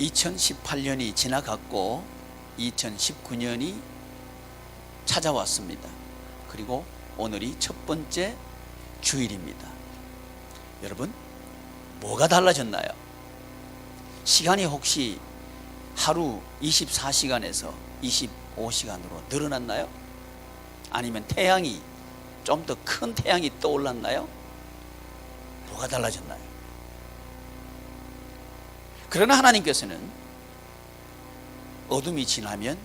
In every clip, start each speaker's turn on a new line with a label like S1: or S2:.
S1: 2018년이 지나갔고 2019년이 찾아왔습니다. 그리고 오늘이 첫 번째 주일입니다. 여러분, 뭐가 달라졌나요? 시간이 혹시 하루 24시간에서 25시간으로 늘어났나요? 아니면 태양이 좀 더 큰 태양이 떠올랐나요? 뭐가 달라졌나요? 그러나 하나님께서는 어둠이 지나면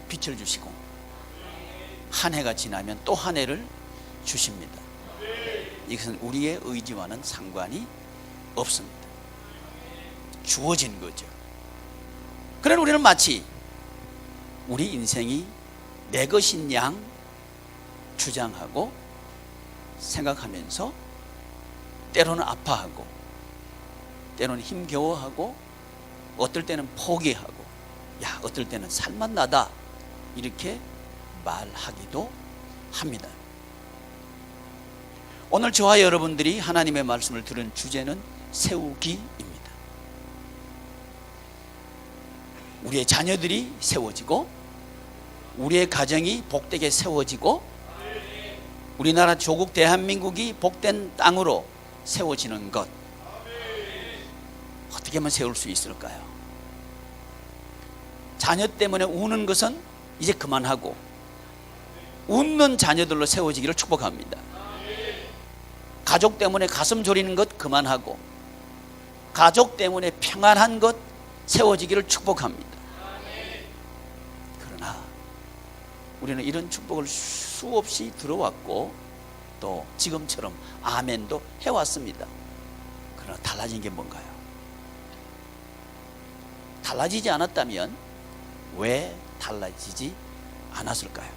S1: 빛을 주시고 한 해가 지나면 또 한 해를 주십니다. 이것은 우리의 의지와는 상관이 없습니다. 주어진 거죠. 그러나 우리는 마치 우리 인생이 내 것인 양 주장하고 생각하면서 때로는 아파하고 때로는 힘겨워하고 어떨 때는 포기하고 어떨 때는 살만 나다 이렇게 말하기도 합니다. 오늘 저와 여러분들이 하나님의 말씀을 들은 주제는 세우기입니다. 우리의 자녀들이 세워지고 우리의 가정이 복되게 세워지고 우리나라 조국 대한민국이 복된 땅으로 세워지는 것, 어떻게 하면 세울 수 있을까요? 자녀 때문에 우는 것은 이제 그만하고 웃는 자녀들로 세워지기를 축복합니다. 가족 때문에 가슴 졸이는 것 그만하고 가족 때문에 평안한 것 세워지기를 축복합니다. 그러나 우리는 이런 축복을 수없이 들어왔고 또 지금처럼 아멘도 해왔습니다. 그러나 달라진 게 뭔가요? 달라지지 않았다면 왜 달라지지 않았을까요?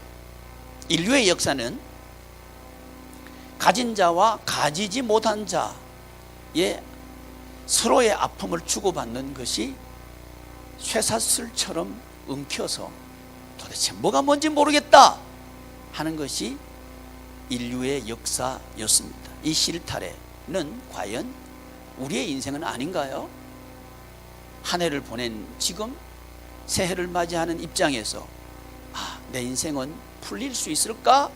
S1: 인류의 역사는 가진 자와 가지지 못한 자의 서로의 아픔을 주고받는 것이 쇠사슬처럼 엉켜서 도대체 뭐가 뭔지 모르겠다 하는 것이 인류의 역사였습니다. 이 실타래는 과연 우리의 인생은 아닌가요? 한 해를 보낸 지금 새해를 맞이하는 입장에서 내 인생은 풀릴 수 있을까?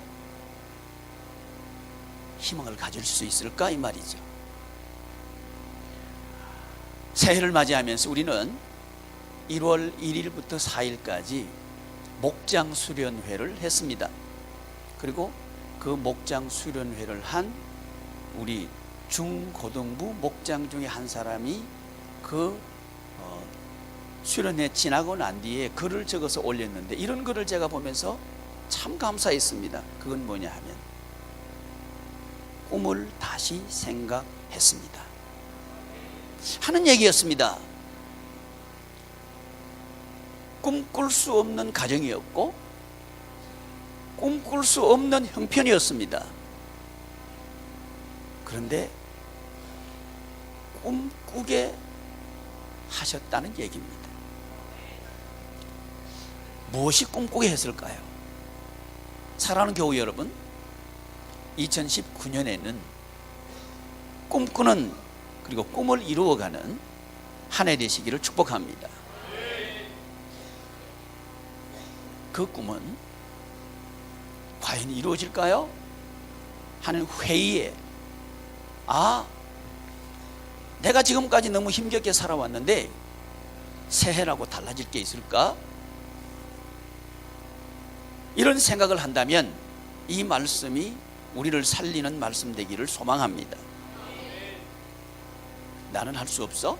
S1: 희망을 가질 수 있을까? 이 말이죠. 새해를 맞이하면서 우리는 1월 1일부터 4일까지 목장 수련회를 했습니다. 그리고 그 목장 수련회를 한 우리 중고등부 목장 중에 한 사람이 그 수련회 지나고 난 뒤에 글을 적어서 올렸는데 이런 글을 제가 보면서 참 감사했습니다. 그건 뭐냐 하면 꿈을 다시 생각했습니다 하는 얘기였습니다. 꿈꿀 수 없는 가정이었고 꿈꿀 수 없는 형편이었습니다. 그런데 꿈꾸게 하셨다는 얘기입니다. 무엇이 꿈꾸게 했을까요? 사랑하는 교우 여러분, 2019년에는 꿈꾸는 그리고 꿈을 이루어가는 한 해 되시기를 축복합니다. 그 꿈은 과연 이루어질까요? 하는 회의에 내가 지금까지 너무 힘겹게 살아왔는데 새해라고 달라질 게 있을까? 이런 생각을 한다면 이 말씀이 우리를 살리는 말씀 되기를 소망합니다. 나는 할 수 없어?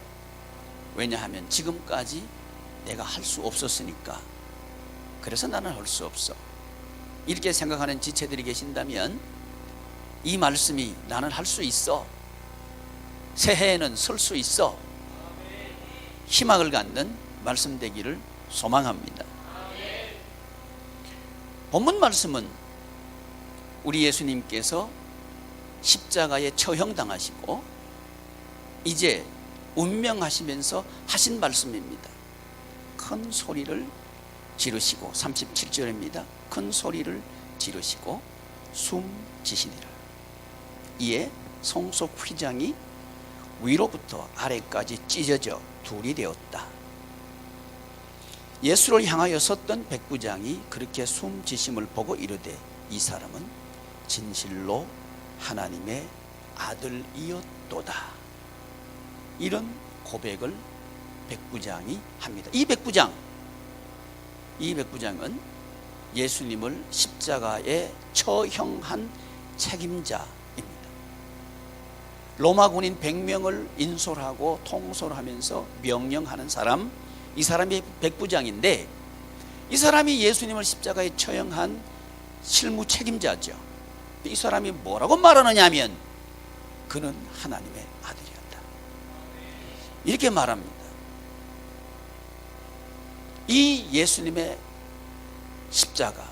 S1: 왜냐하면 지금까지 내가 할 수 없었으니까. 그래서 나는 할 수 없어. 이렇게 생각하는 지체들이 계신다면 이 말씀이 나는 할 수 있어, 새해에는 설 수 있어, 희망을 갖는 말씀 되기를 소망합니다. 본문 말씀은 우리 예수님께서 십자가에 처형당하시고 이제 운명하시면서 하신 말씀입니다. 큰 소리를 지르시고 37절입니다. 큰 소리를 지르시고 숨지시니라. 이에 손속 휘장이 위로부터 아래까지 찢어져 둘이 되었다. 예수를 향하여 섰던 백부장이 그렇게 숨지심을 보고 이르되 이 사람은 진실로 하나님의 아들이었도다. 이런 고백을 백부장이 합니다. 이 백부장은 예수님을 십자가에 처형한 책임자입니다. 로마 군인 100명을 인솔하고 통솔하면서 명령하는 사람, 이 사람이 백부장인데, 이 사람이 예수님을 십자가에 처형한 실무 책임자죠. 이 사람이 뭐라고 말하느냐 하면 그는 하나님의 아들이었다, 이렇게 말합니다. 이 예수님의 십자가,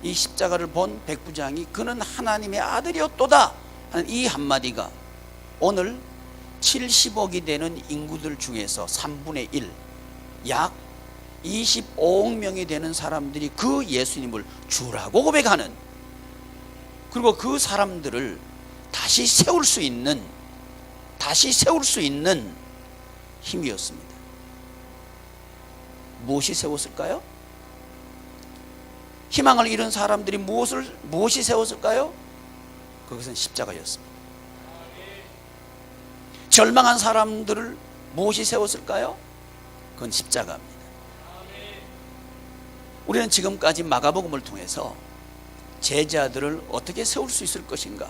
S1: 이 십자가를 본 백부장이 그는 하나님의 아들이었도다 하는 이 한마디가 오늘 70억이 되는 인구들 중에서 3분의 1, 약 25억 명이 되는 사람들이 그 예수님을 주라고 고백하는, 그리고 그 사람들을 다시 세울 수 있는 힘이었습니다. 무엇이 세웠을까요? 희망을 잃은 사람들이 무엇이 세웠을까요? 그것은 십자가였습니다. 절망한 사람들을 무엇이 세웠을까요? 그건 십자가입니다. 우리는 지금까지 마가복음을 통해서 제자들을 어떻게 세울 수 있을 것인가,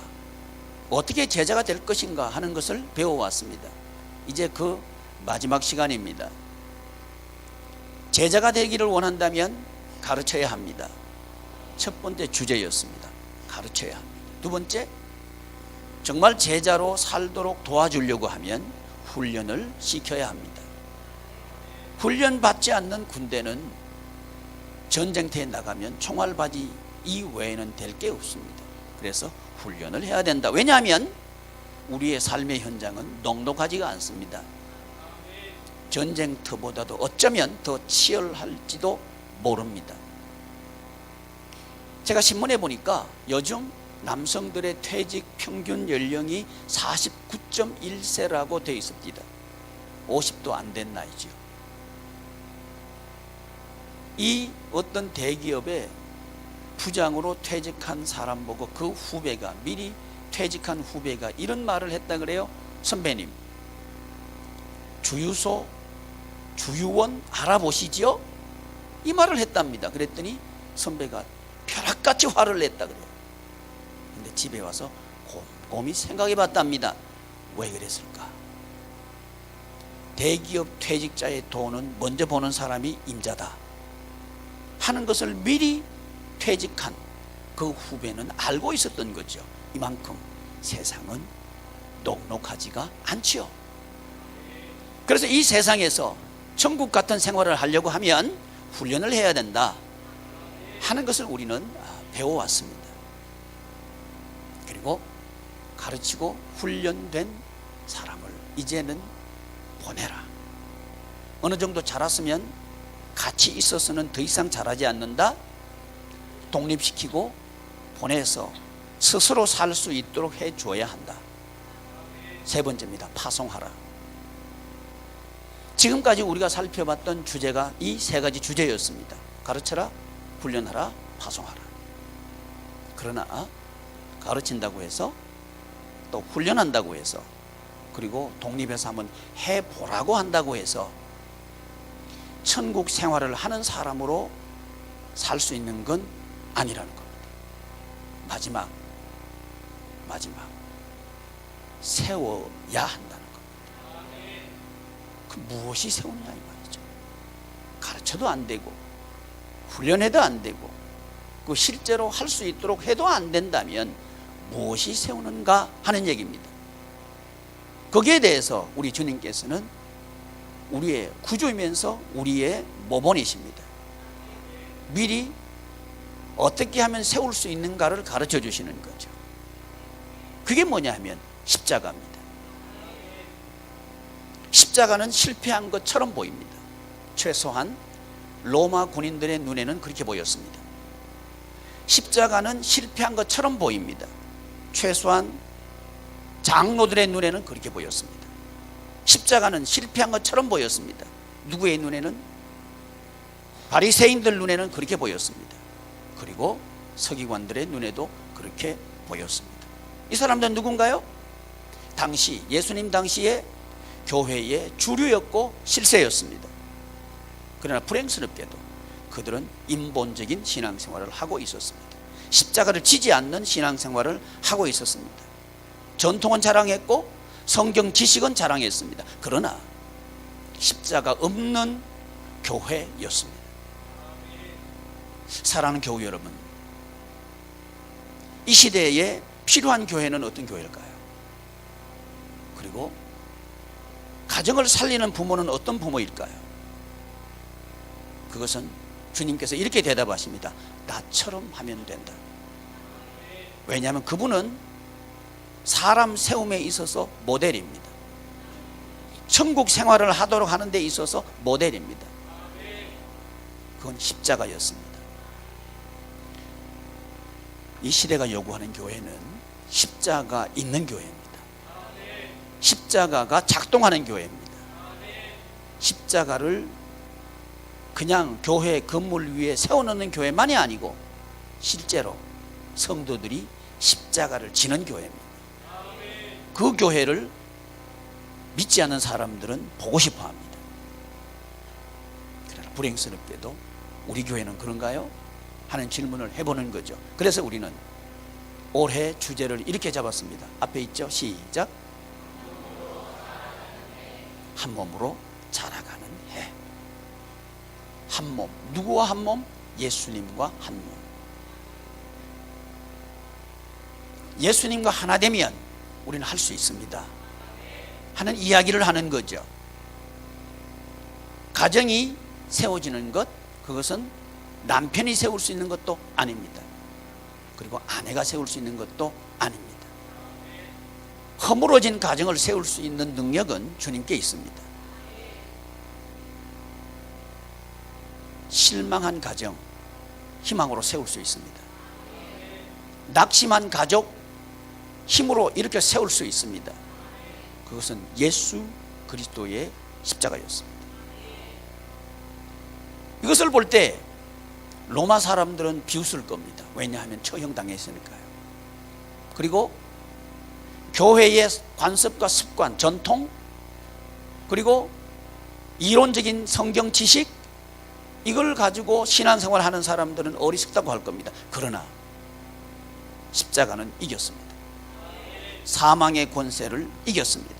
S1: 어떻게 제자가 될 것인가 하는 것을 배워왔습니다. 이제 그 마지막 시간입니다. 제자가 되기를 원한다면 가르쳐야 합니다. 첫 번째 주제였습니다. 가르쳐야 합니다. 두 번째, 정말 제자로 살도록 도와주려고 하면 훈련을 시켜야 합니다. 훈련 받지 않는 군대는 전쟁터에 나가면 총알바지 이외에는 될 게 없습니다. 그래서 훈련을 해야 된다. 왜냐하면 우리의 삶의 현장은 녹록하지가 않습니다. 전쟁터보다도 어쩌면 더 치열할지도 모릅니다. 제가 신문에 보니까 요즘 남성들의 퇴직 평균 연령이 49.1세라고 되어 있습니다. 50도 안 된 나이죠. 이 어떤 대기업에 부장으로 퇴직한 사람 보고 그 후배가, 미리 퇴직한 후배가 이런 말을 했다 그래요. 선배님, 주유소 주유원 알아보시지요? 이 말을 했답니다. 그랬더니 선배가 벼락같이 화를 냈다 그래요. 근데 집에 와서 곰곰이 생각해 봤답니다. 왜 그랬을까? 대기업 퇴직자의 돈은 먼저 보는 사람이 임자다 하는 것을 미리 퇴직한 그 후배는 알고 있었던 거죠. 이만큼 세상은 녹록하지가 않지요. 그래서 이 세상에서 천국 같은 생활을 하려고 하면 훈련을 해야 된다 하는 것을 우리는 배워왔습니다. 그리고 가르치고 훈련된 사람을 이제는 보내라. 어느 정도 자랐으면 같이 있어서는 더 이상 자라지 않는다. 독립시키고 보내서 스스로 살 수 있도록 해줘야 한다. 세 번째입니다. 파송하라. 지금까지 우리가 살펴봤던 주제가 이 세 가지 주제였습니다. 가르쳐라, 훈련하라, 파송하라. 그러나 가르친다고 해서 또 훈련한다고 해서 그리고 독립해서 한번 해보라고 한다고 해서 천국 생활을 하는 사람으로 살 수 있는 건 아니라는 겁니다. 마지막 세워야 한다는 겁니다. 그 무엇이 세우냐 이 말이죠. 가르쳐도 안 되고 훈련해도 안 되고 그 실제로 할 수 있도록 해도 안 된다면 무엇이 세우는가 하는 얘기입니다. 거기에 대해서 우리 주님께서는 우리의 구주이면서 우리의 모본이십니다. 미리 어떻게 하면 세울 수 있는가를 가르쳐 주시는 거죠. 그게 뭐냐 하면 십자가입니다. 십자가는 실패한 것처럼 보입니다. 최소한 로마 군인들의 눈에는 그렇게 보였습니다. 십자가는 실패한 것처럼 보입니다. 최소한 장로들의 눈에는 그렇게 보였습니다. 십자가는 실패한 것처럼 보였습니다. 누구의 눈에는? 바리새인들 눈에는 그렇게 보였습니다. 그리고 서기관들의 눈에도 그렇게 보였습니다. 이 사람들은 누군가요? 당시 예수님 당시에 교회의 주류였고 실세였습니다. 그러나 불행스럽게도 그들은 인본적인 신앙생활을 하고 있었습니다. 십자가를 지지 않는 신앙생활을 하고 있었습니다. 전통은 자랑했고 성경 지식은 자랑했습니다. 그러나 십자가 없는 교회였습니다. 사랑하는 교우 여러분, 이 시대에 필요한 교회는 어떤 교회일까요? 그리고 가정을 살리는 부모는 어떤 부모일까요? 그것은 주님께서 이렇게 대답하십니다. 나처럼 하면 된다. 왜냐하면 그분은 사람 세움에 있어서 모델입니다. 천국 생활을 하도록 하는 데 있어서 모델입니다. 그건 십자가였습니다. 이 시대가 요구하는 교회는 십자가 있는 교회입니다. 십자가가 작동하는 교회입니다. 십자가를 그냥 교회 건물 위에 세워놓는 교회만이 아니고 실제로 성도들이 십자가를 지는 교회입니다. 그 교회를 믿지 않는 사람들은 보고 싶어 합니다. 그러나 불행스럽게도 우리 교회는 그런가요? 하는 질문을 해보는 거죠. 그래서 우리는 올해 주제를 이렇게 잡았습니다. 앞에 있죠? 시작. 한 몸으로 자라가는 해. 한 몸. 누구와 한 몸? 예수님과 한 몸. 예수님과 하나 되면 우리는 할 수 있습니다 하는 이야기를 하는 거죠. 가정이 세워지는 것, 그것은 남편이 세울 수 있는 것도 아닙니다. 그리고 아내가 세울 수 있는 것도 아닙니다. 허물어진 가정을 세울 수 있는 능력은 주님께 있습니다. 실망한 가정, 희망으로 세울 수 있습니다. 낙심한 가족, 힘으로 이렇게 세울 수 있습니다. 그것은 예수 그리스도의 십자가였습니다. 이것을 볼 때 로마 사람들은 비웃을 겁니다. 왜냐하면 처형당했으니까요. 그리고 교회의 관습과 습관, 전통, 그리고 이론적인 성경 지식, 이걸 가지고 신앙생활 하는 사람들은 어리석다고 할 겁니다. 그러나 십자가는 이겼습니다. 사망의 권세를 이겼습니다.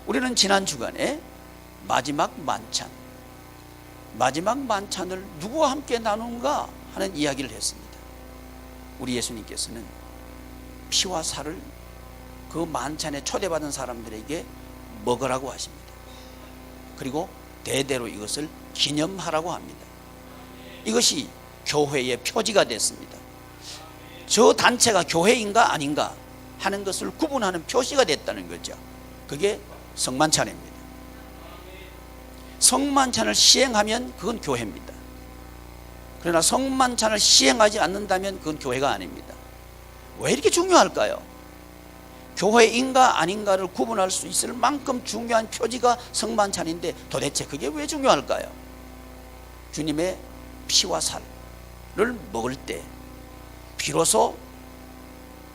S1: 우리는 지난 주간에 마지막 만찬을 누구와 함께 나누는가 하는 이야기를 했습니다. 우리 예수님께서는 피와 살을 그 만찬에 초대받은 사람들에게 먹으라고 하십니다. 그리고 대대로 이것을 기념하라고 합니다. 이것이 교회의 표지가 됐습니다. 저 단체가 교회인가 아닌가 하는 것을 구분하는 표시가 됐다는 거죠. 그게 성만찬입니다. 성만찬을 시행하면 그건 교회입니다. 그러나 성만찬을 시행하지 않는다면 그건 교회가 아닙니다. 왜 이렇게 중요할까요? 교회인가 아닌가를 구분할 수 있을 만큼 중요한 표지가 성만찬인데 도대체 그게 왜 중요할까요? 주님의 피와 살을 먹을 때 비로소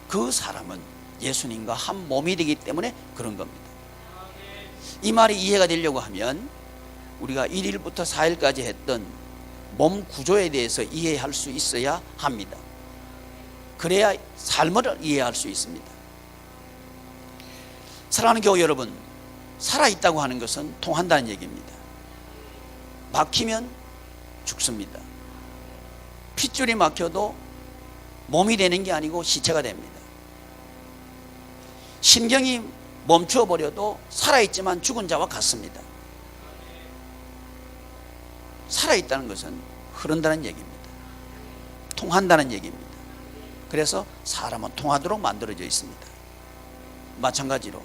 S1: 그 사람은 예수님과 한 몸이 되기 때문에 그런 겁니다. 이 말이 이해가 되려고 하면 우리가 1일부터 4일까지 했던 몸 구조에 대해서 이해할 수 있어야 합니다. 그래야 삶을 이해할 수 있습니다. 사랑하는 교우 여러분, 살아있다고 하는 것은 통한다는 얘기입니다. 막히면 죽습니다. 핏줄이 막혀도 몸이 되는 게 아니고 시체가 됩니다. 심경이 멈춰버려도 살아있지만 죽은 자와 같습니다. 살아있다는 것은 흐른다는 얘기입니다. 통한다는 얘기입니다. 그래서 사람은 통하도록 만들어져 있습니다. 마찬가지로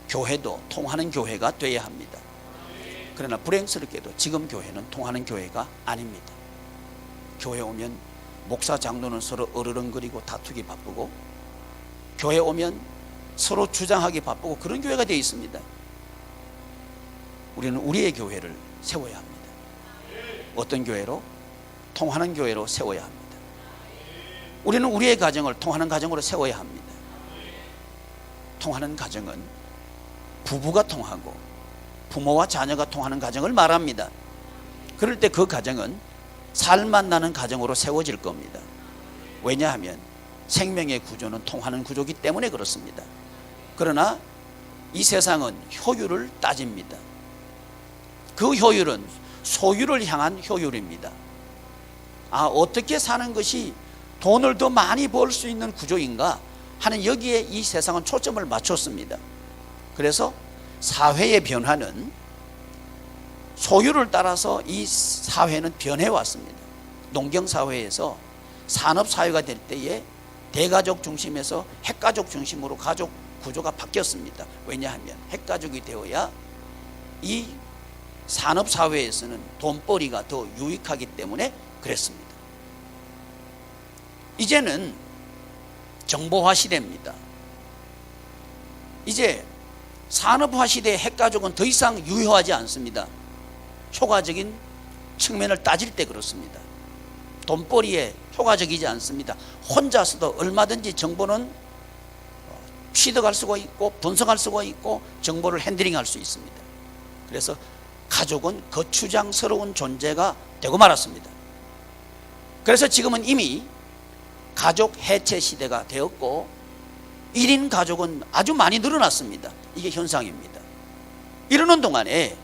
S1: 교회도 통하는 교회가 되어야 합니다. 그러나 불행스럽게도 지금 교회는 통하는 교회가 아닙니다. 교회 오면 목사 장로는 서로 어르렁거리고 다투기 바쁘고, 교회 오면 서로 주장하기 바쁘고, 그런 교회가 되어 있습니다. 우리는 우리의 교회를 세워야 합니다. 어떤 교회로? 통하는 교회로 세워야 합니다. 우리는 우리의 가정을 통하는 가정으로 세워야 합니다. 통하는 가정은 부부가 통하고 부모와 자녀가 통하는 가정을 말합니다. 그럴 때 그 가정은 살만 나는 가정으로 세워질 겁니다. 왜냐하면 생명의 구조는 통하는 구조이기 때문에 그렇습니다. 그러나 이 세상은 효율을 따집니다. 그 효율은 소유를 향한 효율입니다. 어떻게 사는 것이 돈을 더 많이 벌 수 있는 구조인가 하는 여기에 이 세상은 초점을 맞췄습니다. 그래서 사회의 변화는 소유를 따라서 이 사회는 변해왔습니다. 농경사회에서 산업사회가 될 때에 대가족 중심에서 핵가족 중심으로 가족 구조가 바뀌었습니다. 왜냐하면 핵가족이 되어야 이 산업사회에서는 돈벌이가 더 유익하기 때문에 그랬습니다. 이제는 정보화 시대입니다. 이제 산업화 시대의 핵가족은 더 이상 유효하지 않습니다. 효과적인 측면을 따질 때 그렇습니다. 돈벌이에 효과적이지 않습니다. 혼자서도 얼마든지 정보는 취득할 수가 있고 분석할 수가 있고 정보를 핸들링할 수 있습니다. 그래서 가족은 거추장스러운 존재가 되고 말았습니다. 그래서 지금은 이미 가족 해체 시대가 되었고 1인 가족은 아주 많이 늘어났습니다. 이게 현상입니다. 이러는 동안에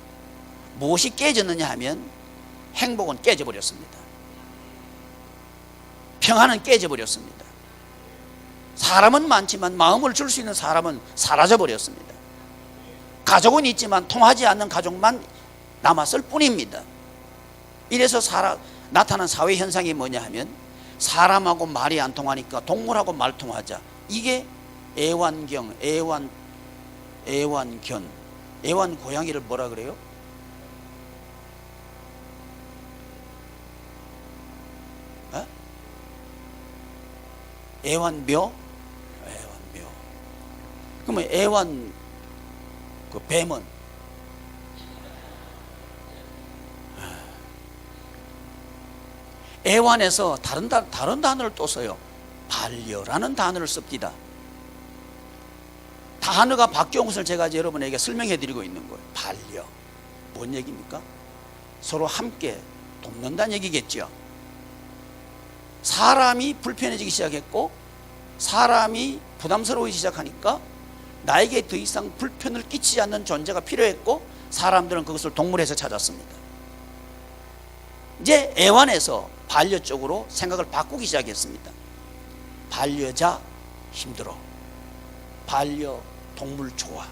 S1: 무엇이 깨졌느냐 하면 행복은 깨져버렸습니다. 평안은 깨져버렸습니다. 사람은 많지만 마음을 줄 수 있는 사람은 사라져버렸습니다. 가족은 있지만 통하지 않는 가족만 남았을 뿐입니다. 이래서 나타난 사회 현상이 뭐냐 하면 사람하고 말이 안 통하니까 동물하고 말 통하자. 이게 애완견, 애완 고양이를 뭐라 그래요? 애완묘? 애완묘. 그러면 애완 그 뱀은 애완에서 다른 단어를 또 써요. 반려라는 단어를 씁니다. 단어가 바뀌어온 것을 제가 여러분에게 설명해 드리고 있는 거예요. 반려. 뭔 얘기입니까? 서로 함께 돕는다는 얘기겠죠. 사람이 불편해지기 시작했고 사람이 부담스러워지기 시작하니까 나에게 더 이상 불편을 끼치지 않는 존재가 필요했고 사람들은 그것을 동물에서 찾았습니다. 이제 애완에서 반려 쪽으로 생각을 바꾸기 시작했습니다. 반려자 힘들어. 반려동물 좋아.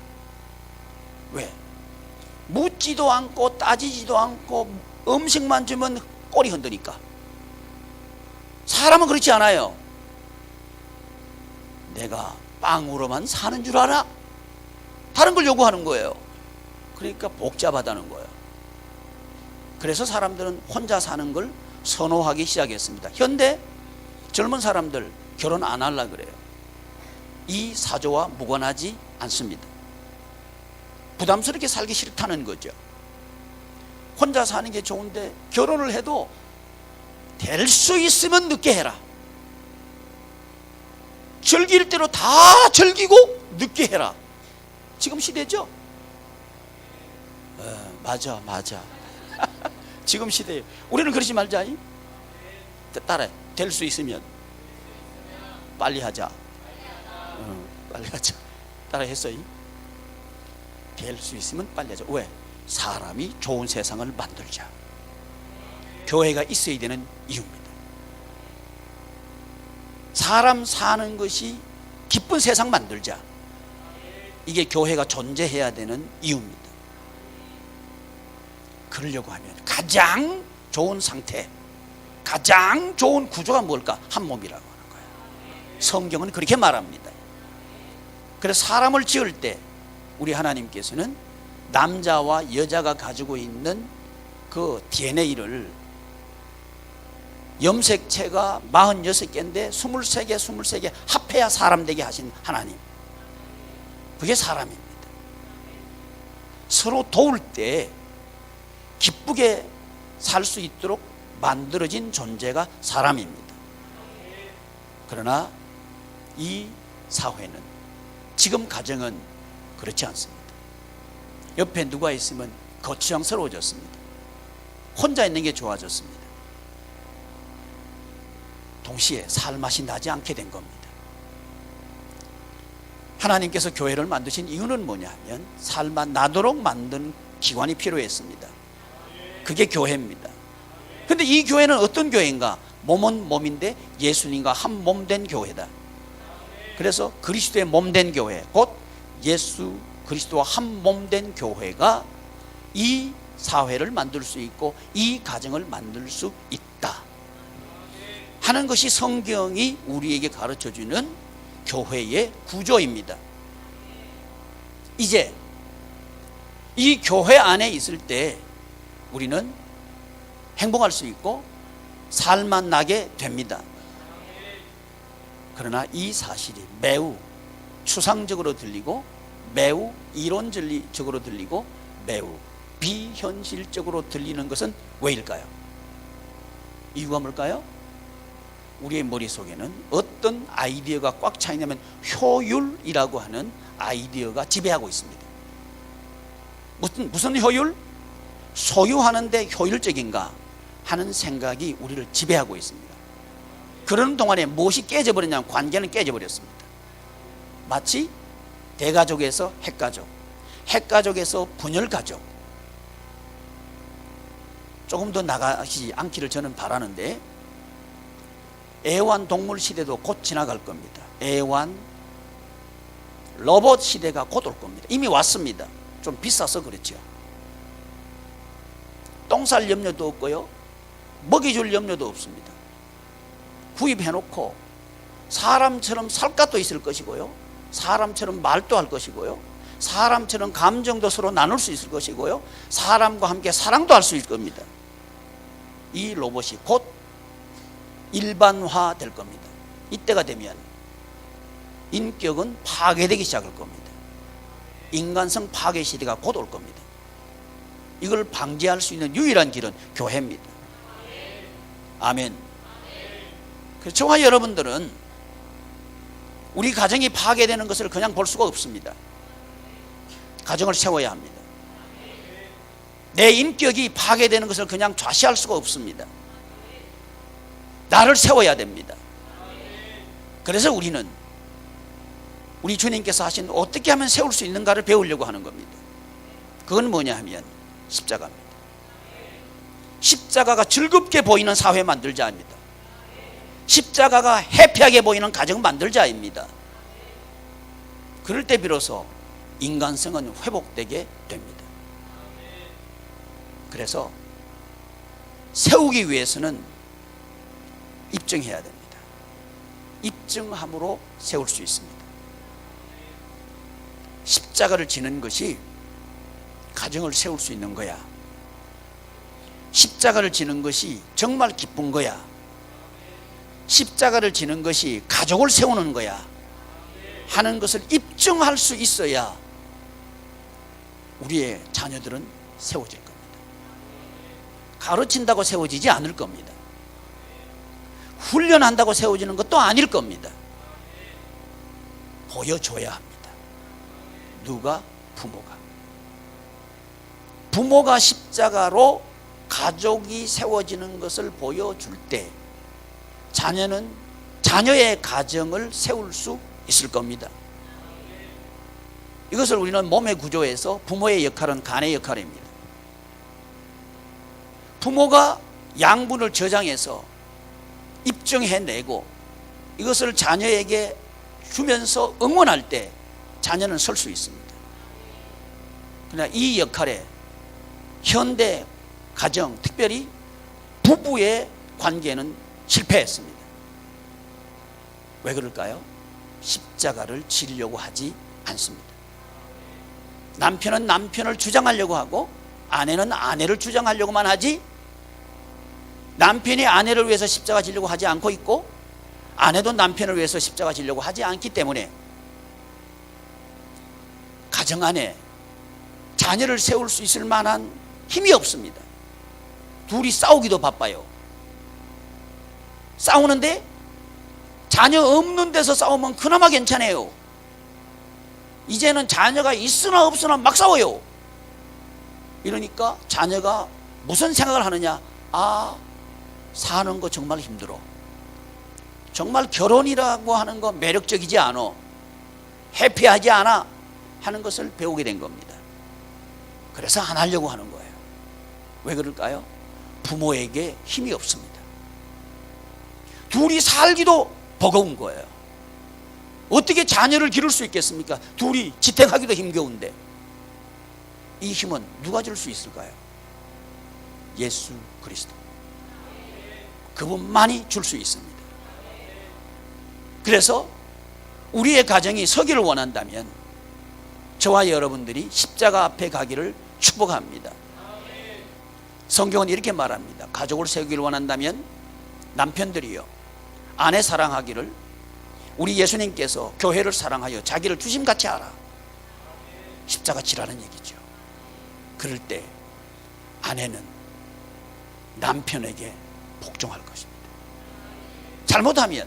S1: 왜? 묻지도 않고 따지지도 않고 음식만 주면 꼬리 흔드니까. 사람은 그렇지 않아요. 내가 빵으로만 사는 줄 알아? 다른 걸 요구하는 거예요. 그러니까 복잡하다는 거예요. 그래서 사람들은 혼자 사는 걸 선호하기 시작했습니다. 현대 젊은 사람들 결혼 안 하려고 그래요. 이 사조와 무관하지 않습니다. 부담스럽게 살기 싫다는 거죠. 혼자 사는 게 좋은데 결혼을 해도 될 수 있으면 늦게 해라. 즐길 대로 다 즐기고 늦게 해라. 지금 시대죠? 맞아. 지금 시대에 우리는 그러지 말자. 따라해. 될 수 있으면 빨리 하자. 빨리 하자. 따라 했어요. 될 수 있으면 빨리 하자. 왜? 사람이 좋은 세상을 만들자. 교회가 있어야 되는 이유입니다. 사람 사는 것이 기쁜 세상 만들자. 이게 교회가 존재해야 되는 이유입니다. 그러려고 하면 가장 좋은 상태, 가장 좋은 구조가 뭘까? 한 몸이라고 하는 거예요. 성경은 그렇게 말합니다. 그래서 사람을 지을 때 우리 하나님께서는 남자와 여자가 가지고 있는 그 DNA를 염색체가 46개인데 23개 합해야 사람 되게 하신 하나님. 그게 사람입니다. 서로 도울 때 기쁘게 살 수 있도록 만들어진 존재가 사람입니다. 그러나 이 사회는, 지금 가정은 그렇지 않습니다. 옆에 누가 있으면 거추장스러워졌습니다. 혼자 있는 게 좋아졌습니다. 동시에 살맛이 나지 않게 된 겁니다. 하나님께서 교회를 만드신 이유는 뭐냐 하면 살맛 나도록 만든 기관이 필요했습니다. 그게 교회입니다. 그런데 이 교회는 어떤 교회인가? 몸은 몸인데 예수님과 한 몸 된 교회다. 그래서 그리스도의 몸 된 교회, 곧 예수 그리스도와 한 몸 된 교회가 이 사회를 만들 수 있고 이 가정을 만들 수 있다 하는 것이 성경이 우리에게 가르쳐주는 교회의 구조입니다. 이제 이 교회 안에 있을 때 우리는 행복할 수 있고 살맛 나게 됩니다. 그러나 이 사실이 매우 추상적으로 들리고 매우 이론적으로 들리고 매우 비현실적으로 들리는 것은 왜일까요? 이유가 뭘까요? 우리의 머릿속에는 어떤 아이디어가 꽉 차 있냐면 효율이라고 하는 아이디어가 지배하고 있습니다. 무슨 효율? 소유하는데 효율적인가 하는 생각이 우리를 지배하고 있습니다. 그러는 동안에 무엇이 깨져버렸냐면 관계는 깨져버렸습니다. 마치 대가족에서 핵가족, 핵가족에서 분열가족. 조금 더 나가시지 않기를 저는 바라는데, 애완동물 시대도 곧 지나갈 겁니다. 애완 로봇 시대가 곧 올 겁니다. 이미 왔습니다. 좀 비싸서 그렇죠. 똥 쌀 염려도 없고요, 먹이줄 염려도 없습니다. 구입해놓고 사람처럼 살갗도 있을 것이고요, 사람처럼 말도 할 것이고요, 사람처럼 감정도 서로 나눌 수 있을 것이고요, 사람과 함께 사랑도 할 수 있을 겁니다. 이 로봇이 곧 일반화 될 겁니다. 이때가 되면 인격은 파괴되기 시작할 겁니다. 인간성 파괴 시대가 곧 올 겁니다. 이걸 방지할 수 있는 유일한 길은 교회입니다. 아멘. 그래서 저와 여러분들은 우리 가정이 파괴되는 것을 그냥 볼 수가 없습니다. 가정을 세워야 합니다. 내 인격이 파괴되는 것을 그냥 좌시할 수가 없습니다. 나를 세워야 됩니다. 그래서 우리는 우리 주님께서 하신 어떻게 하면 세울 수 있는가를 배우려고 하는 겁니다. 그건 뭐냐 하면 십자가입니다. 십자가가 즐겁게 보이는 사회 만들자입니다. 십자가가 해피하게 보이는 가정 만들자입니다. 그럴 때 비로소 인간성은 회복되게 됩니다. 그래서 세우기 위해서는 입증해야 됩니다. 입증함으로 세울 수 있습니다. 십자가를 지는 것이 가정을 세울 수 있는 거야. 십자가를 지는 것이 정말 기쁜 거야. 십자가를 지는 것이 가족을 세우는 거야 하는 것을 입증할 수 있어야 우리의 자녀들은 세워질 겁니다. 가르친다고 세워지지 않을 겁니다. 훈련한다고 세워지는 것도 아닐 겁니다. 보여줘야 합니다. 누가? 부모가. 부모가 십자가로 가족이 세워지는 것을 보여줄 때 자녀는 자녀의 가정을 세울 수 있을 겁니다. 이것을 우리는 몸의 구조에서 부모의 역할은 간의 역할입니다. 부모가 양분을 저장해서 입증해내고 이것을 자녀에게 주면서 응원할 때 자녀는 설 수 있습니다. 그러나 이 역할에 현대 가정, 특별히 부부의 관계는 실패했습니다. 왜 그럴까요? 십자가를 지려고 하지 않습니다. 남편은 남편을 주장하려고 하고 아내는 아내를 주장하려고만 하지, 남편이 아내를 위해서 십자가 지려고 하지 않고 있고 아내도 남편을 위해서 십자가 지려고 하지 않기 때문에 가정 안에 자녀를 세울 수 있을 만한 힘이 없습니다. 둘이 싸우기도 바빠요. 싸우는데 자녀 없는 데서 싸우면 그나마 괜찮아요. 이제는 자녀가 있으나 없으나 막 싸워요. 이러니까 자녀가 무슨 생각을 하느냐? 아, 사는 거 정말 힘들어. 정말 결혼이라고 하는 거 매력적이지 않아. 해피하지 않아. 하는 것을 배우게 된 겁니다. 그래서 안 하려고 하는 거예요. 왜 그럴까요? 부모에게 힘이 없습니다. 둘이 살기도 버거운 거예요. 어떻게 자녀를 기를 수 있겠습니까? 둘이 지탱하기도 힘겨운데. 이 힘은 누가 줄 수 있을까요? 예수 그리스도. 그분만이 줄 수 있습니다. 그래서 우리의 가정이 서기를 원한다면 저와 여러분들이 십자가 앞에 가기를 축복합니다. 성경은 이렇게 말합니다. 가족을 세우기를 원한다면 남편들이요, 아내 사랑하기를 우리 예수님께서 교회를 사랑하여 자기를 주심같이 하라. 십자가 지라는 얘기죠. 그럴 때 아내는 남편에게 복종할 것입니다. 잘못하면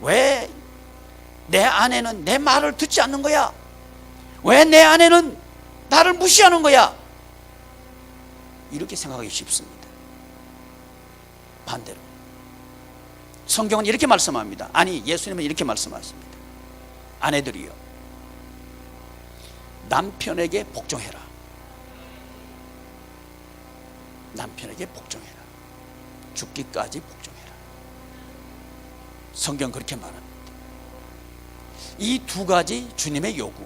S1: 왜 내 아내는 내 말을 듣지 않는 거야? 왜 내 아내는 나를 무시하는 거야? 이렇게 생각하기 쉽습니다. 반대로 성경은 이렇게 말씀합니다. 아니, 예수님은 이렇게 말씀하십니다. 아내들이요, 남편에게 복종해라. 남편에게 복종해라. 죽기까지 복종해라. 성경 그렇게 말합니다. 이 두 가지 주님의 요구,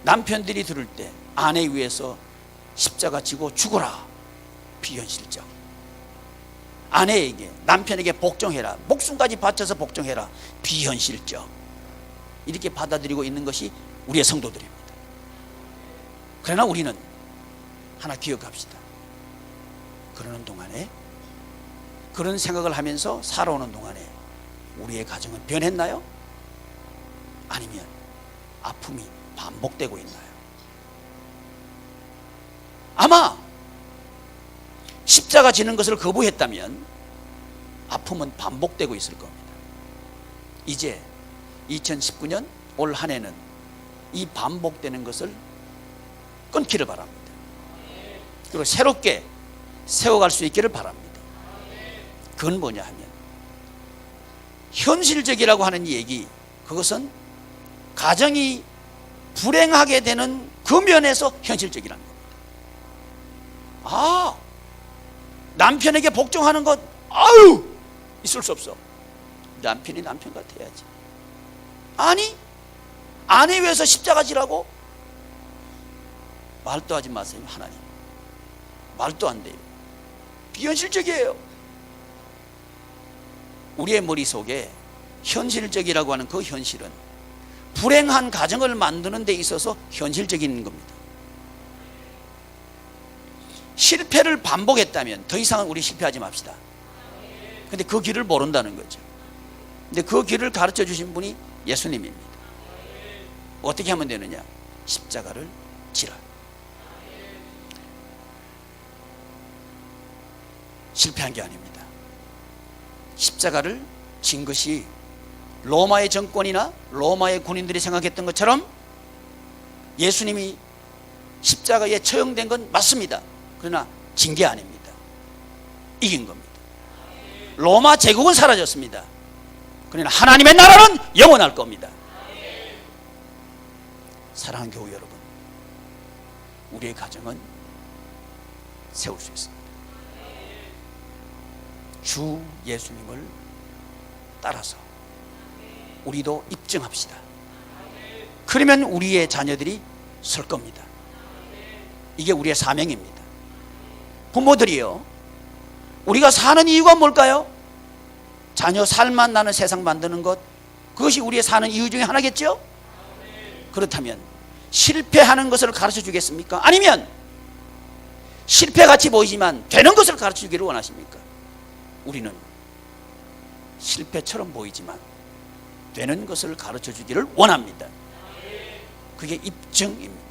S1: 남편들이 들을 때 아내 위해서 십자가 지고 죽어라, 비현실적. 아내에게, 남편에게 복종해라, 목숨까지 바쳐서 복종해라, 비현실적. 이렇게 받아들이고 있는 것이 우리의 성도들입니다. 그러나 우리는 하나 기억합시다. 그러는 동안에, 그런 생각을 하면서 살아오는 동안에 우리의 가정은 변했나요? 아니면 아픔이 반복되고 있나요? 아마 십자가 지는 것을 거부했다면 아픔은 반복되고 있을 겁니다. 이제 2019년 올 한 해는 이 반복되는 것을 끊기를 바랍니다. 그리고 새롭게 세워갈 수 있기를 바랍니다. 그건 뭐냐 하면, 현실적이라고 하는 얘기, 그것은 가정이 불행하게 되는 그 면에서 현실적이라는 겁니다. 아, 남편에게 복종하는 것, 아유, 있을 수 없어. 남편이 남편 같아야지. 아니, 아내 위해서 십자가 지라고? 말도 하지 마세요, 하나님. 말도 안 돼요. 비현실적이에요. 우리의 머릿속에 현실적이라고 하는 그 현실은 불행한 가정을 만드는 데 있어서 현실적인 겁니다. 실패를 반복했다면 더 이상은 우리 실패하지 맙시다. 근데 그 길을 모른다는 거죠. 근데 그 길을 가르쳐 주신 분이 예수님입니다. 어떻게 하면 되느냐? 십자가를 지라. 실패한 게 아닙니다. 십자가를 진 것이 로마의 정권이나 로마의 군인들이 생각했던 것처럼 예수님이 십자가에 처형된 건 맞습니다. 그러나 진 게 아닙니다. 이긴 겁니다. 로마 제국은 사라졌습니다. 그러나 하나님의 나라는 영원할 겁니다. 사랑하는 교우 여러분, 우리의 가정은 세울 수 있습니다. 주 예수님을 따라서 우리도 입증합시다. 그러면 우리의 자녀들이 설 겁니다. 이게 우리의 사명입니다. 부모들이요, 우리가 사는 이유가 뭘까요? 자녀 살만 나는 세상 만드는 것, 그것이 우리의 사는 이유 중에 하나겠죠? 그렇다면 실패하는 것을 가르쳐 주겠습니까? 아니면 실패같이 보이지만 되는 것을 가르쳐 주기를 원하십니까? 우리는 실패처럼 보이지만 되는 것을 가르쳐 주기를 원합니다. 그게 입증입니다.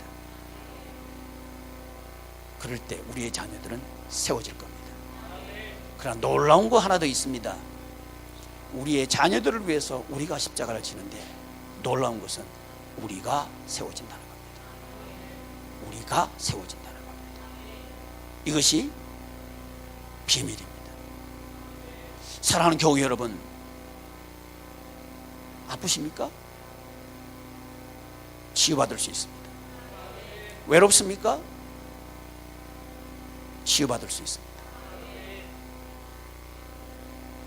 S1: 그럴 때 우리의 자녀들은 세워질 겁니다. 그러나 놀라운 거 하나 더 있습니다. 우리의 자녀들을 위해서 우리가 십자가를 지는데 놀라운 것은 우리가 세워진다는 겁니다. 우리가 세워진다는 겁니다. 이것이 비밀입니다. 사랑하는 교우 여러분, 아프십니까? 치유받을 수 있습니다. 외롭습니까? 치유받을 수 있습니다.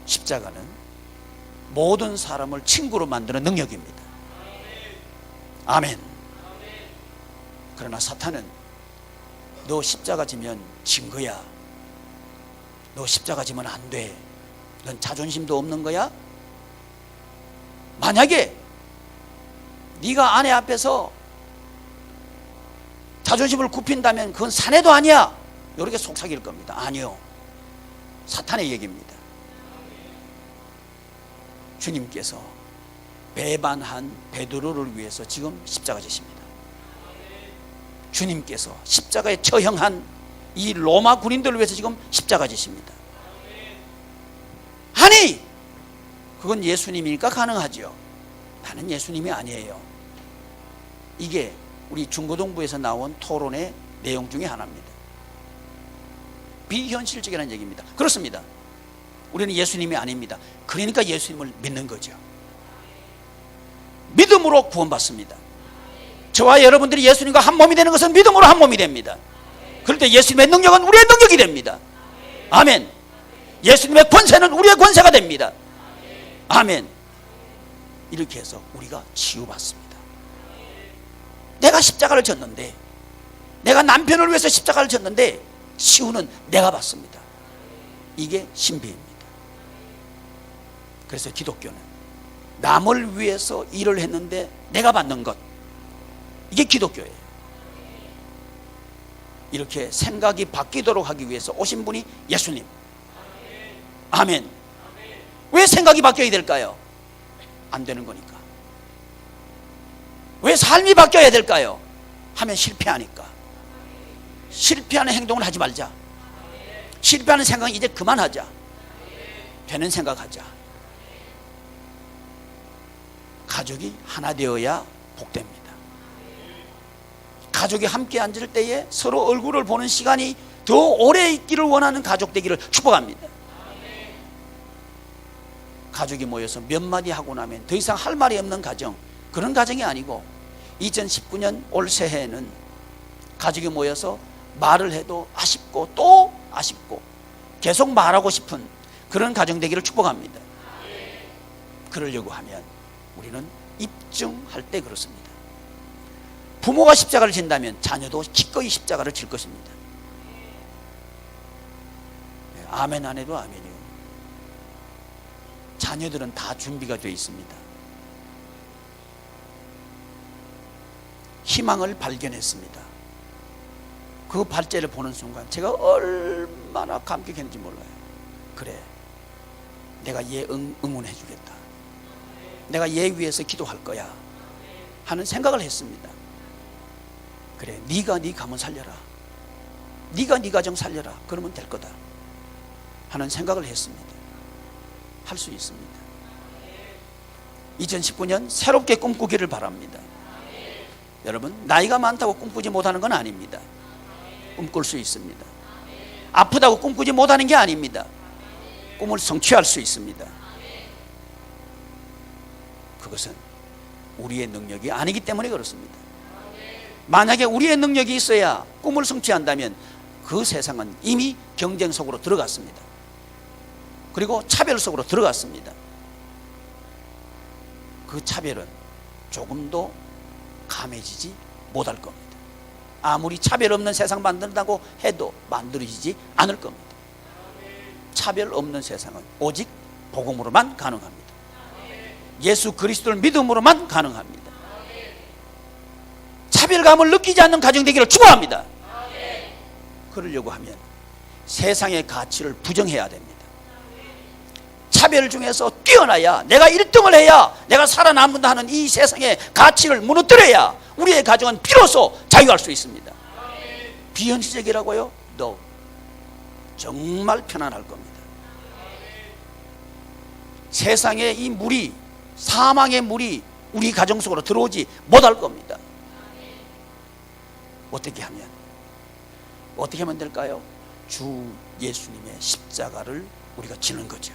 S1: 십자가는 모든 사람을 친구로 만드는 능력입니다. 아멘. 그러나 사탄은 너 십자가 지면 진 거야, 너 십자가 지면 안 돼, 넌 자존심도 없는 거야. 만약에 네가 아내 앞에서 자존심을 굽힌다면 그건 사내도 아니야, 이렇게 속삭일 겁니다. 아니요, 사탄의 얘기입니다. 주님께서 배반한 베드로를 위해서 지금 십자가 지십니다. 주님께서 십자가에 처형한 이 로마 군인들을 위해서 지금 십자가 지십니다. 아니, 그건 예수님이니까 가능하죠. 나는 예수님이 아니에요. 이게 우리 중고등부에서 나온 토론의 내용 중에 하나입니다. 비현실적이라는 얘기입니다. 그렇습니다. 우리는 예수님이 아닙니다. 그러니까 예수님을 믿는 거죠. 믿음으로 구원받습니다. 저와 여러분들이 예수님과 한 몸이 되는 것은 믿음으로 한 몸이 됩니다. 그럴 때 예수님의 능력은 우리의 능력이 됩니다. 아멘. 예수님의 권세는 우리의 권세가 됩니다. 아멘. 이렇게 해서 우리가 치유받습니다. 내가 십자가를 졌는데, 내가 남편을 위해서 십자가를 졌는데 치유는 내가 받습니다. 이게 신비입니다. 그래서 기독교는 남을 위해서 일을 했는데 내가 받는 것, 이게 기독교예요. 이렇게 생각이 바뀌도록 하기 위해서 오신 분이 예수님. 아멘. 왜 생각이 바뀌어야 될까요? 안 되는 거니까. 왜 삶이 바뀌어야 될까요? 하면 실패하니까. 실패하는 행동을 하지 말자. 실패하는 생각은 이제 그만하자. 되는 생각하자. 가족이 하나 되어야 복됩니다. 가족이 함께 앉을 때에 서로 얼굴을 보는 시간이 더 오래 있기를 원하는 가족 되기를 축복합니다. 가족이 모여서 몇 마디 하고 나면 더 이상 할 말이 없는 가정, 그런 가정이 아니고 2019년 올 새해에는 가족이 모여서 말을 해도 아쉽고 또 아쉽고 계속 말하고 싶은 그런 가정 되기를 축복합니다. 그러려고 하면 우리는 입증할 때 그렇습니다. 부모가 십자가를 진다면 자녀도 기꺼이 십자가를 질 것입니다. 아멘 안 해도 아멘이요. 자녀들은 다 준비가 되어 있습니다. 희망을 발견했습니다. 그 발제를 보는 순간 제가 얼마나 감격했는지 몰라요. 그래, 내가 얘 응원해 주겠다, 내가 얘 위해서 기도할 거야 하는 생각을 했습니다. 그래, 네가 네 가문 살려라, 네가 네 가정 살려라, 그러면 될 거다 하는 생각을 했습니다. 할 수 있습니다. 2019년 새롭게 꿈꾸기를 바랍니다. 여러분, 나이가 많다고 꿈꾸지 못하는 건 아닙니다. 꿈꿀 수 있습니다. 아프다고 꿈꾸지 못하는 게 아닙니다. 꿈을 성취할 수 있습니다. 그것은 우리의 능력이 아니기 때문에 그렇습니다. 만약에 우리의 능력이 있어야 꿈을 성취한다면 그 세상은 이미 경쟁 속으로 들어갔습니다. 그리고 차별 속으로 들어갔습니다. 그 차별은 조금도 감해지지 못할 겁니다. 아무리 차별 없는 세상 만든다고 해도 만들어지지 않을 겁니다. 차별 없는 세상은 오직 복음으로만 가능합니다. 예수 그리스도를 믿음으로만 가능합니다. 차별감을 느끼지 않는 가정 되기를 축원합니다. 그러려고 하면 세상의 가치를 부정해야 됩니다. 차별 중에서 뛰어나야, 내가 1등을 해야 내가 살아남는다 하는 이 세상의 가치를 무너뜨려야 우리의 가정은 비로소 자유할 수 있습니다. 비현실적이라고요? No. 정말 편안할 겁니다. 세상에 이 물이, 사망의 물이 우리 가정 속으로 들어오지 못할 겁니다. 어떻게 하면 될까요? 주 예수님의 십자가를 우리가 지는 거죠.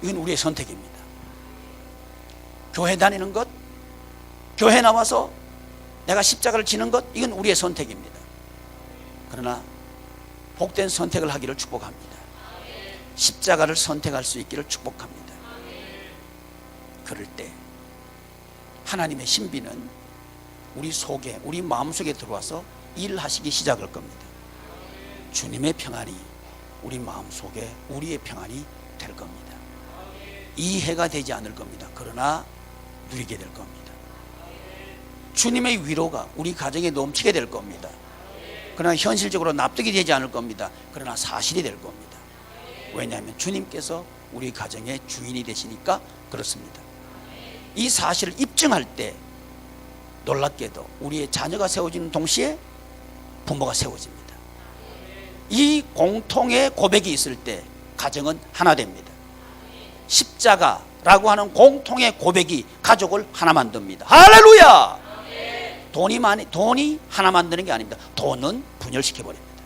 S1: 이건 우리의 선택입니다. 교회 다니는 것, 교회 나와서 내가 십자가를 지는 것, 이건 우리의 선택입니다. 그러나 복된 선택을 하기를 축복합니다. 십자가를 선택할 수 있기를 축복합니다. 그럴 때 하나님의 신비는 우리 속에, 우리 마음속에 들어와서 일하시기 시작할 겁니다. 주님의 평안이 우리 마음속에 우리의 평안이 될 겁니다. 이해가 되지 않을 겁니다. 그러나 누리게 될 겁니다. 주님의 위로가 우리 가정에 넘치게 될 겁니다. 그러나 현실적으로 납득이 되지 않을 겁니다. 그러나 사실이 될 겁니다. 왜냐하면 주님께서 우리 가정의 주인이 되시니까 그렇습니다. 이 사실을 입증할 때 놀랍게도 우리의 자녀가 세워지는 동시에 부모가 세워집니다. 이 공통의 고백이 있을 때 가정은 하나 됩니다. 십자가라고 하는 공통의 고백이 가족을 하나 만듭니다. 할렐루야! 돈이 하나 만드는 게 아닙니다. 돈은 분열시켜 버립니다.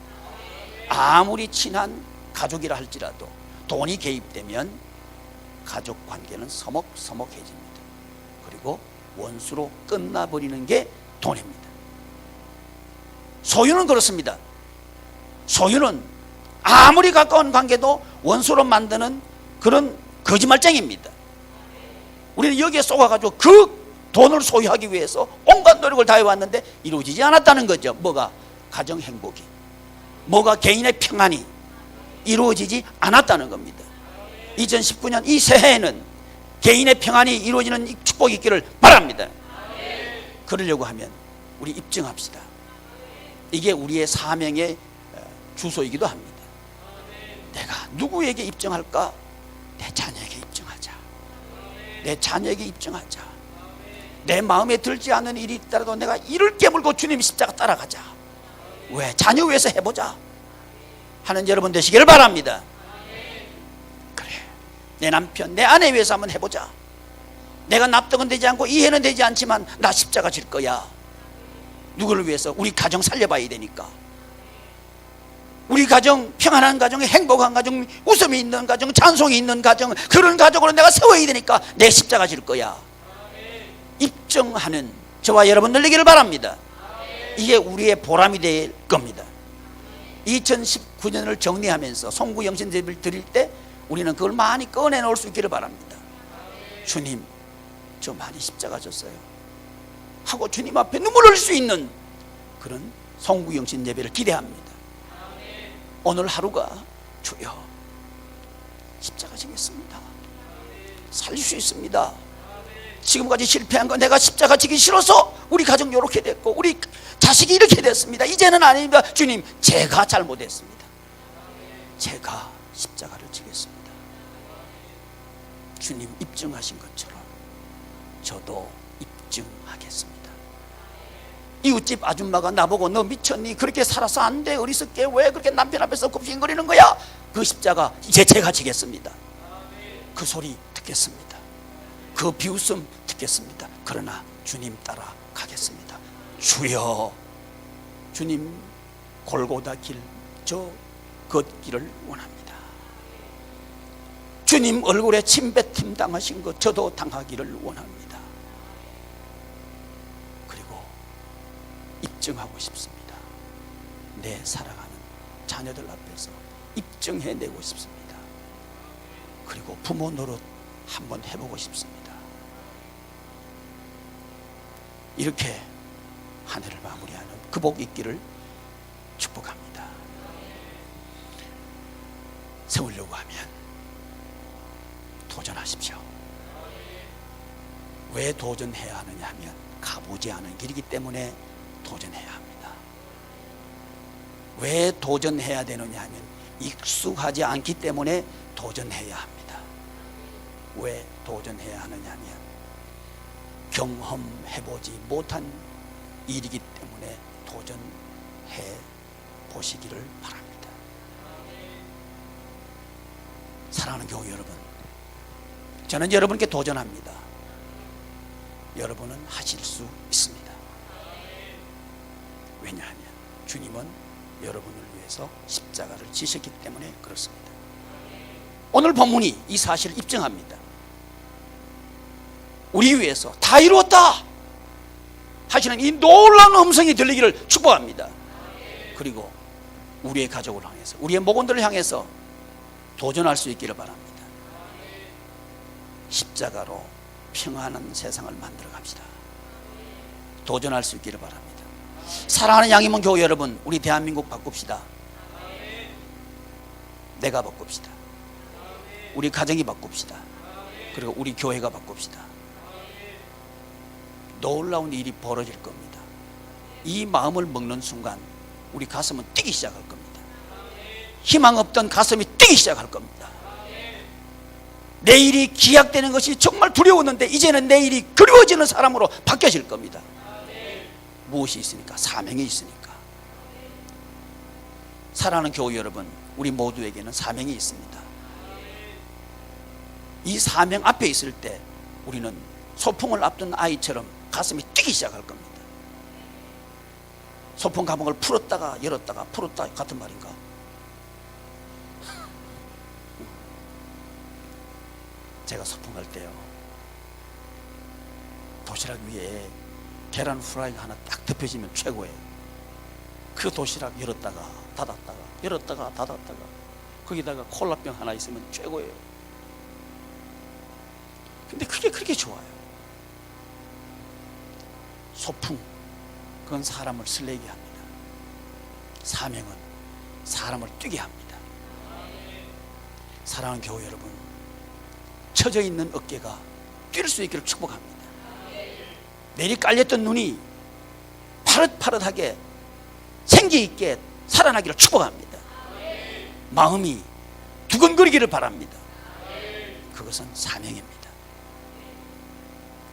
S1: 아무리 친한 가족이라 할지라도 돈이 개입되면 가족 관계는 서먹서먹해집니다. 그리고 원수로 끝나버리는 게 돈입니다. 소유는 그렇습니다. 소유는 아무리 가까운 관계도 원수로 만드는 그런 거짓말쟁이입니다. 우리는 여기에 쏘아가지고 그 돈을 소유하기 위해서 온갖 노력을 다해왔는데 이루어지지 않았다는 거죠. 뭐가? 가정 행복이, 뭐가? 개인의 평안이 이루어지지 않았다는 겁니다. 2019년 이 새해에는 개인의 평안이 이루어지는 축복이 있기를 바랍니다. 그러려고 하면 우리 입증합시다. 이게 우리의 사명의 주소이기도 합니다. 내가 누구에게 입증할까? 내 자녀에게 입증하자. 내 자녀에게 입증하자. 내 마음에 들지 않는 일이 있더라도 내가 이를 깨물고 주님 십자가 따라가자. 왜? 자녀 위해서 해보자 하는 여러분 되시기를 바랍니다. 그래, 내 남편, 내 아내 위해서 한번 해보자. 내가 납득은 되지 않고 이해는 되지 않지만 나 십자가 질 거야. 누구를 위해서? 우리 가정 살려봐야 되니까. 우리 가정, 평안한 가정, 행복한 가정, 웃음이 있는 가정, 찬송이 있는 가정, 그런 가족으로 내가 세워야 되니까 내 십자가 질 거야. 입증하는 저와 여러분들 되기를 바랍니다. 이게 우리의 보람이 될 겁니다. 2019년을 정리하면서 송구 영신 예배를 드릴 때 우리는 그걸 많이 꺼내놓을 수 있기를 바랍니다. 주님, 저 많이 십자가 졌어요 하고 주님 앞에 눈물 흘릴 수 있는 그런 송구 영신 예배를 기대합니다. 오늘 하루가 주여 십자가 지겠습니다. 살릴 수 있습니다. 지금까지 실패한 거 내가 십자가 지기 싫어서 우리 가정 이렇게 됐고 우리 자식이 이렇게 됐습니다. 이제는 아닙니다. 주님, 제가 잘못했습니다. 제가 십자가를 지겠습니다. 주님 입증하신 것처럼 저도 입증하겠습니다. 이웃집 아줌마가 나보고 너 미쳤니? 그렇게 살아서 안 돼. 어리석게 왜 그렇게 남편 앞에서 굽신거리는 거야? 그 십자가 이제 제가 지겠습니다. 그 소리 듣겠습니다. 그 비웃음 듣겠습니다. 그러나 주님 따라 가겠습니다. 주여, 주님 골고다 길 저 걷기를 원합니다. 주님 얼굴에 침뱉음 당하신 것 저도 당하기를 원합니다. 그리고 입증하고 싶습니다. 내 사랑하는 자녀들 앞에서 입증해내고 싶습니다. 그리고 부모 노릇 한번 해보고 싶습니다. 이렇게 한 해를 마무리하는 그 복 있기를 축복합니다. 세우려고 하면 도전하십시오. 왜 도전해야 하느냐 하면 가보지 않은 길이기 때문에 도전해야 합니다. 왜 도전해야 되느냐 하면 익숙하지 않기 때문에 도전해야 합니다. 왜 도전해야 하느냐 하면 경험해보지 못한 일이기 때문에 도전해 보시기를 바랍니다. 사랑하는 교회 여러분, 저는 여러분께 도전합니다. 여러분은 하실 수 있습니다. 왜냐하면 주님은 여러분을 위해서 십자가를 지셨기 때문에 그렇습니다. 오늘 본문이 이 사실을 입증합니다. 우리 위해서 다 이루었다 하시는 이 놀라운 음성이 들리기를 축복합니다. 그리고 우리의 가족을 향해서, 우리의 목원들을 향해서 도전할 수 있기를 바랍니다. 십자가로 평안한 세상을 만들어 갑시다. 도전할 수 있기를 바랍니다. 사랑하는 양희문 교회 여러분, 우리 대한민국 바꿉시다. 내가 바꿉시다. 우리 가정이 바꿉시다. 그리고 우리 교회가 바꿉시다. 놀라운 일이 벌어질 겁니다. 이 마음을 먹는 순간 우리 가슴은 뛰기 시작할 겁니다. 희망 없던 가슴이 뛰기 시작할 겁니다. 내일이 기약되는 것이 정말 두려웠는데 이제는 내일이 그리워지는 사람으로 바뀌어질 겁니다. 무엇이 있으니까? 사명이 있으니까. 사랑하는 교회 여러분, 우리 모두에게는 사명이 있습니다. 이 사명 앞에 있을 때 우리는 소풍을 앞둔 아이처럼 가슴이 뛰기 시작할 겁니다. 소풍 가방을 풀었다가 열었다가 풀었다 같은 말인가? 제가 소풍 갈 때요, 도시락 위에 계란 후라이가 하나 딱 덮여지면 최고예요. 그 도시락 열었다가 닫았다가 열었다가 닫았다가 거기다가 콜라병 하나 있으면 최고예요. 근데 그게 그렇게 좋아요. 소풍, 그건 사람을 설레게 합니다. 사명은 사람을 뛰게 합니다. 사랑하는 교회 여러분, 처져 있는 어깨가 뛸 수 있기를 축복합니다. 내리 깔렸던 눈이 파릇파릇하게 생기 있게 살아나기를 축복합니다. 마음이 두근거리기를 바랍니다. 그것은 사명입니다.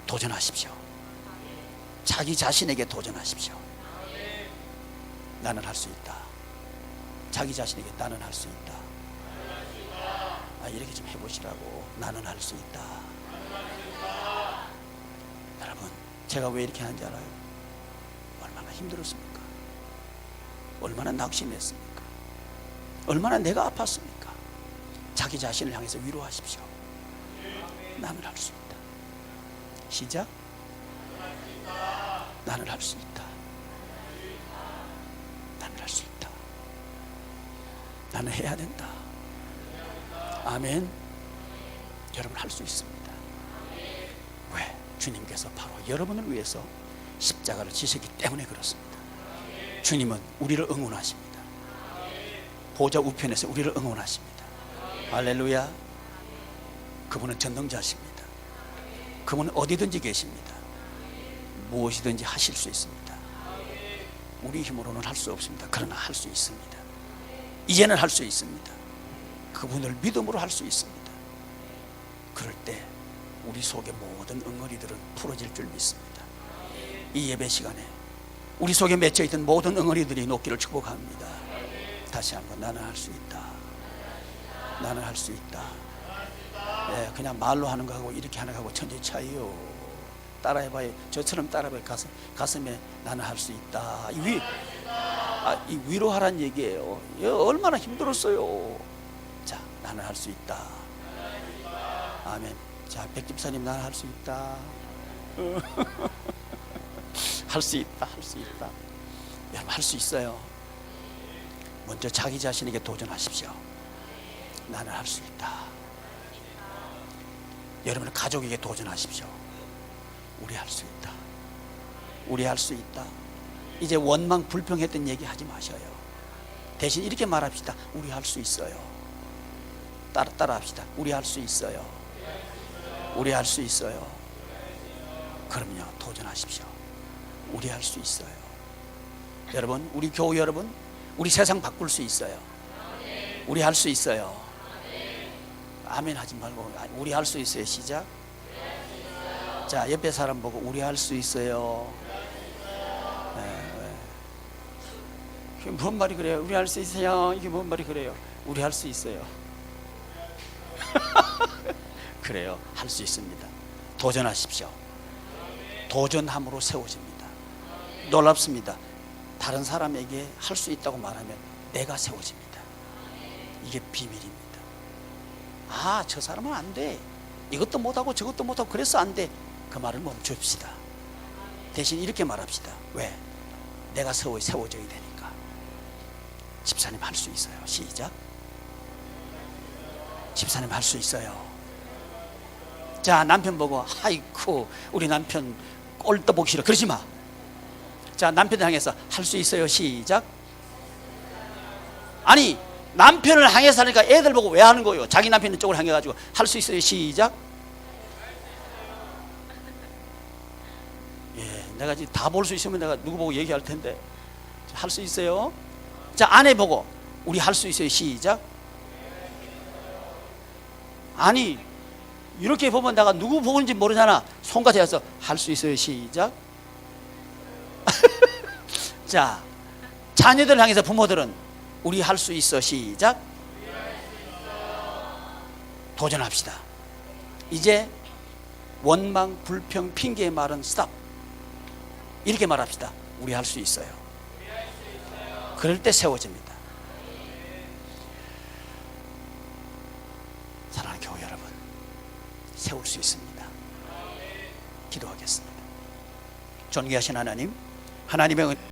S1: 도전하십시오. 자기 자신에게 도전하십시오. 나는 할 수 있다. 자기 자신에게 나는 할 수 있다. 이렇게 좀 해보시라고. 나는 할 수 있다. 여러분, 제가 왜 이렇게 하는지 알아요? 얼마나 힘들었습니까? 얼마나 낙심했습니까? 얼마나 내가 아팠습니까? 자기 자신을 향해서 위로하십시오. 나는 할 수 있다. 시작. 나는 할 수 있다. 나는 할 수 있다. 나는 해야 된다. 아멘. 여러분 할 수 있습니다. 왜? 주님께서 바로 여러분을 위해서 십자가를 지셨기 때문에 그렇습니다. 주님은 우리를 응원하십니다. 보좌 우편에서 우리를 응원하십니다. 할렐루야. 그분은 전능자십니다. 그분은 어디든지 계십니다. 무엇이든지 하실 수 있습니다. 우리 힘으로는 할 수 없습니다. 그러나 할 수 있습니다. 이제는 할 수 있습니다. 그분을 믿음으로 할 수 있습니다. 그럴 때 우리 속의 모든 응어리들은 풀어질 줄 믿습니다. 이 예배 시간에 우리 속에 맺혀있던 모든 응어리들이 녹기를 축복합니다. 다시 한번 나는 할 수 있다. 나는 할 수 있다. 네, 그냥 말로 하는 거하고 이렇게 하는 거하고 천지 차이요. 따라해봐요. 저처럼 따라해봐요. 가슴에 나는 할 수 있다. 이 위로하란 얘기예요. 얼마나 힘들었어요. 자, 나는 할 수 있다. 아멘. 자, 백집사님, 나는 할 수 있다. 할 수 있다. 할 수 있다. 여러분 할 수 있어요. 먼저 자기 자신에게 도전하십시오. 나는 할 수 있다. 여러분 가족에게 도전하십시오. 우리 할 수 있다. 우리 할 수 있다. 이제 원망 불평했던 얘기 하지 마셔요. 대신 이렇게 말합시다. 우리 할 수 있어요. 따라 합시다. 우리 할 수 있어요. 우리 할 수 있어요. 그럼요, 도전하십시오. 우리 할 수 있어요. 여러분, 우리 교우 여러분, 우리 세상 바꿀 수 있어요. 우리 할 수 있어요. 아멘 하지 말고 우리 할 수 있어요. 시작. 자, 옆에 사람 보고 우리 할 수 있어요. 이게 뭔 말이 그래요? 우리 할 수 있어요. 이게 뭔 말이 그래요? 우리 할 수 있어요. 그래요. 할 수 있습니다. 도전하십시오. 도전함으로 세워집니다. 놀랍습니다. 다른 사람에게 할 수 있다고 말하면 내가 세워집니다. 이게 비밀입니다. 아, 저 사람은 안 돼. 이것도 못하고 저것도 못하고 그래서 안 돼. 그 말을 멈춥시다. 대신 이렇게 말합시다. 왜? 내가 세워져야 되니까. 집사님 할 수 있어요. 시작. 집사님 할 수 있어요. 자, 남편 보고 아이쿠 우리 남편 꼴 떠보기 싫어 그러지 마. 자, 남편을 향해서 할 수 있어요. 시작. 아니, 남편을 향해서 하니까 애들 보고 왜 하는 거예요? 자기 남편 쪽을 향해 가지고 할 수 있어요. 시작. 예, 내가 지금 다 볼 수 있으면 내가 누구 보고 얘기할 텐데. 할 수 있어요. 자, 아내 보고 우리 할 수 있어요. 시작. 아니, 이렇게 보면 내가 누구 보는지 모르잖아. 손과 대어서 할 수 있어요. 시작. 자, 자녀들 향해서 부모들은 우리 할 수 있어. 시작. 도전합시다. 이제 원망, 불평, 핑계의 말은 스탑. 이렇게 말합시다. 우리 할 수 있어요. 그럴 때 세워집니다. 사랑하는 교회 여러분, 세울 수 있습니다. 기도하겠습니다. 존귀하신 하나님, 하나님의